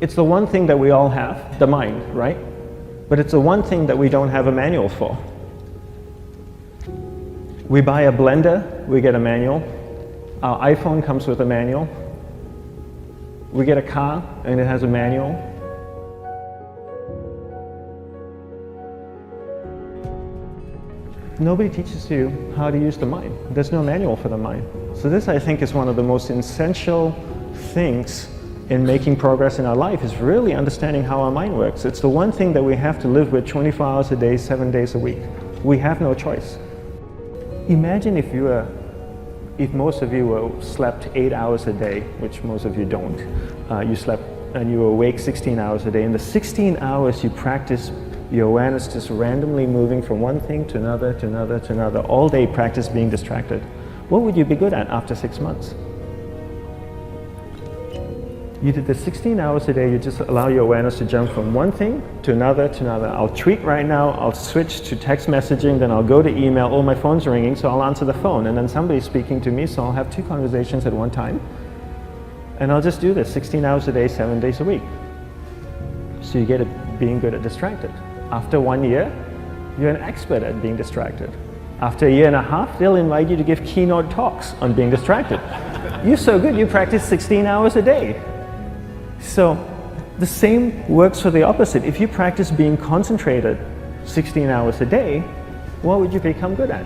It's the one thing that we all have, the mind, right? But it's the one thing that we don't have a manual for. We buy a blender, we get a manual. Our iPhone comes with a manual. We get a car and it has a manual. Nobody teaches you how to use the mind. There's no manual for the mind. So this, I think, is one of the most essential things in making progress in our life, is really understanding how our mind works. It's the one thing that we have to live with 24 hours a day, 7 days a week. We have no choice. Imagine if most of you slept 8 hours a day, which most of you don't. You slept and you were awake 16 hours a day. In the 16 hours you practice your awareness just randomly moving from one thing to another, to another, to another. All day practice being distracted. What would you be good at after 6 months? You did the 16 hours a day, you just allow your awareness to jump from one thing to another, to another. I'll tweet right now, I'll switch to text messaging, then I'll go to email. Oh, my phone's ringing, so I'll answer the phone. And then somebody's speaking to me, so I'll have 2 conversations at one time. And I'll just do this 16 hours a day, 7 days a week. So you get it being good at distracted. After 1 year, you're an expert at being distracted. After a year and a half, they'll invite you to give keynote talks on being distracted. You're so good, you practice 16 hours a day. So the same works for the opposite. If you practice being concentrated 16 hours a day, what would you become good at?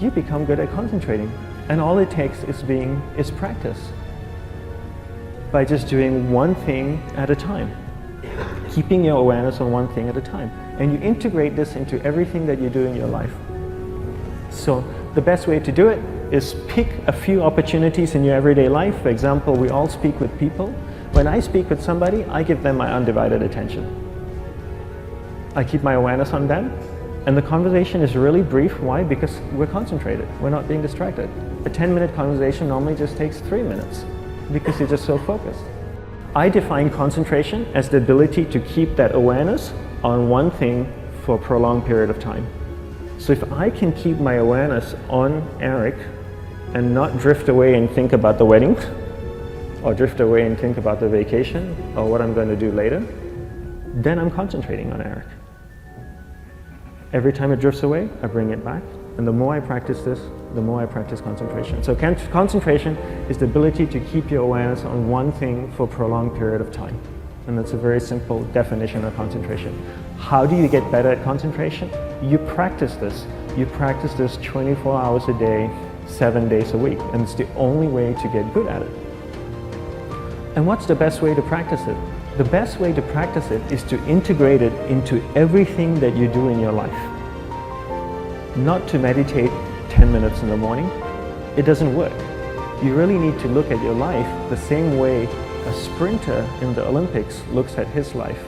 You become good at concentrating. And all it takes is practice. By just doing one thing at a time. Keeping your awareness on one thing at a time. And you integrate this into everything that you do in your life. So the best way to do it is pick a few opportunities in your everyday life. For example, we all speak with people. When I speak with somebody, I give them my undivided attention. I keep my awareness on them. And the conversation is really brief. Why? Because we're concentrated. We're not being distracted. A 10-minute conversation normally just takes 3 minutes because you're just so focused. I define concentration as the ability to keep that awareness on one thing for a prolonged period of time. So if I can keep my awareness on Eric and not drift away and think about the wedding, or drift away and think about the vacation, or what I'm going to do later, then I'm concentrating on Eric. Every time it drifts away, I bring it back. And the more I practice this, the more I practice concentration. So concentration is the ability to keep your awareness on one thing for a prolonged period of time. And that's a very simple definition of concentration. How do you get better at concentration? You practice this. You practice this 24 hours a day, 7 days a week. And it's the only way to get good at it. And what's the best way to practice it? The best way to practice it is to integrate it into everything that you do in your life. Not to meditate 10 minutes in the morning. It doesn't work. You really need to look at your life the same way a sprinter in the Olympics looks at his life.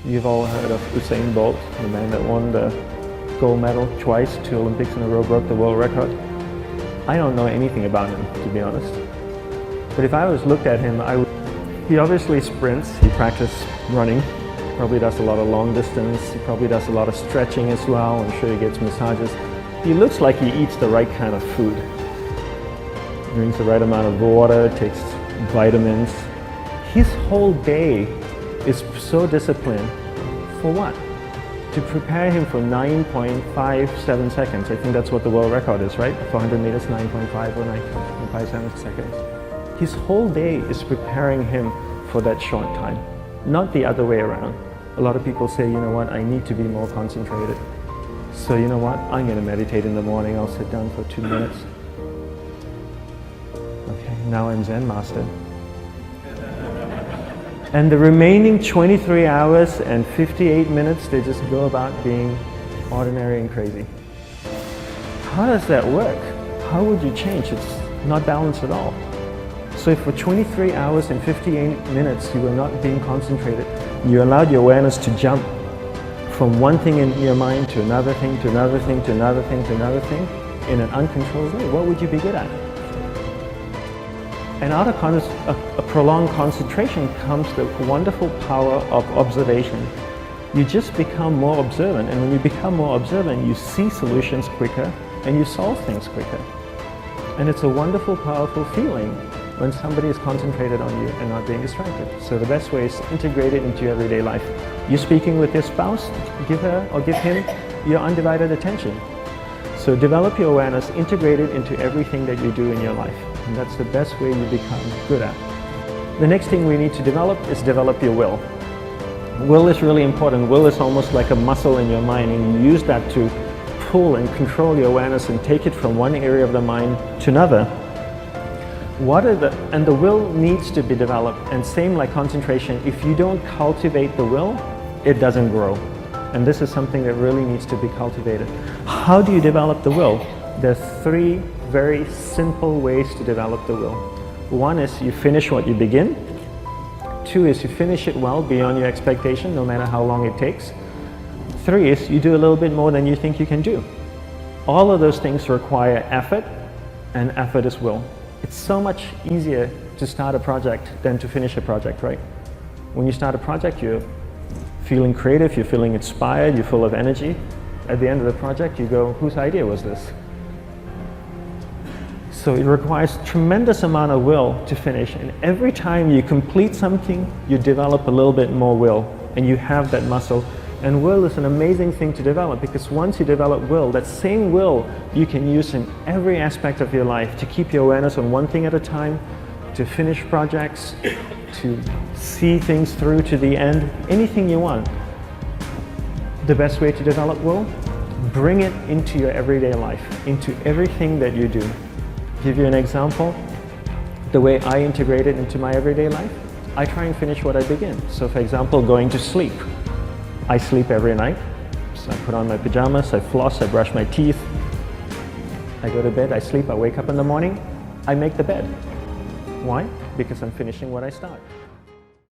You've all heard of Usain Bolt, the man that won the gold medal twice, 2 Olympics in a row, broke the world record. I don't know anything about him, to be honest. But if I was looked at him, he obviously sprints, he practices running, probably does a lot of long distance, he probably does a lot of stretching as well, I'm sure he gets massages. He looks like he eats the right kind of food. Drinks the right amount of water, takes vitamins. His whole day is so disciplined. For what? To prepare him for 9.57 seconds. I think that's what the world record is, right? 400 meters, 9.5 or 9.57 seconds. His whole day is preparing him for that short time, not the other way around. A lot of people say, you know what, I need to be more concentrated. So you know what, I'm going to meditate in the morning, I'll sit down for 2 minutes. Okay, now I'm Zen master. And the remaining 23 hours and 58 minutes, they just go about being ordinary and crazy. How does that work? How would you change? It's not balanced at all. So if for 23 hours and 58 minutes you were not being concentrated, you allowed your awareness to jump from one thing in your mind to another thing, to another thing, to another thing, to another thing, in an uncontrolled way, what would you be good at? And out of a prolonged concentration comes the wonderful power of observation. You just become more observant, and when you become more observant, you see solutions quicker and you solve things quicker. And it's a wonderful, powerful feeling when somebody is concentrated on you and not being distracted. So the best way is to integrate it into your everyday life. You're speaking with your spouse, give her or give him your undivided attention. So develop your awareness, integrate it into everything that you do in your life. And that's the best way you become good at. The next thing we need to develop is develop your will. Will is really important. Will is almost like a muscle in your mind, and you use that to pull and control your awareness and take it from one area of the mind to another. And the will needs to be developed, and same like concentration, if you don't cultivate the will, it doesn't grow. And this is something that really needs to be cultivated. How do you develop the will? There's 3 very simple ways to develop the will. 1 is you finish what you begin. 2 is you finish it well beyond your expectation, no matter how long it takes. 3 is you do a little bit more than you think you can do. All of those things require effort, and effort is will. It's so much easier to start a project than to finish a project, right? When you start a project, you're feeling creative, you're feeling inspired, you're full of energy. At the end of the project, you go, whose idea was this? So it requires tremendous amount of will to finish, and every time you complete something, you develop a little bit more will, and you have that muscle. And will is an amazing thing to develop, because once you develop will, that same will you can use in every aspect of your life to keep your awareness on one thing at a time, to finish projects, to see things through to the end, anything you want. The best way to develop will? Bring it into your everyday life, into everything that you do. Give you an example. The way I integrate it into my everyday life, I try and finish what I begin. So for example, going to sleep. I sleep every night, so I put on my pajamas, I floss, I brush my teeth, I go to bed, I sleep, I wake up in the morning, I make the bed. Why? Because I'm finishing what I start.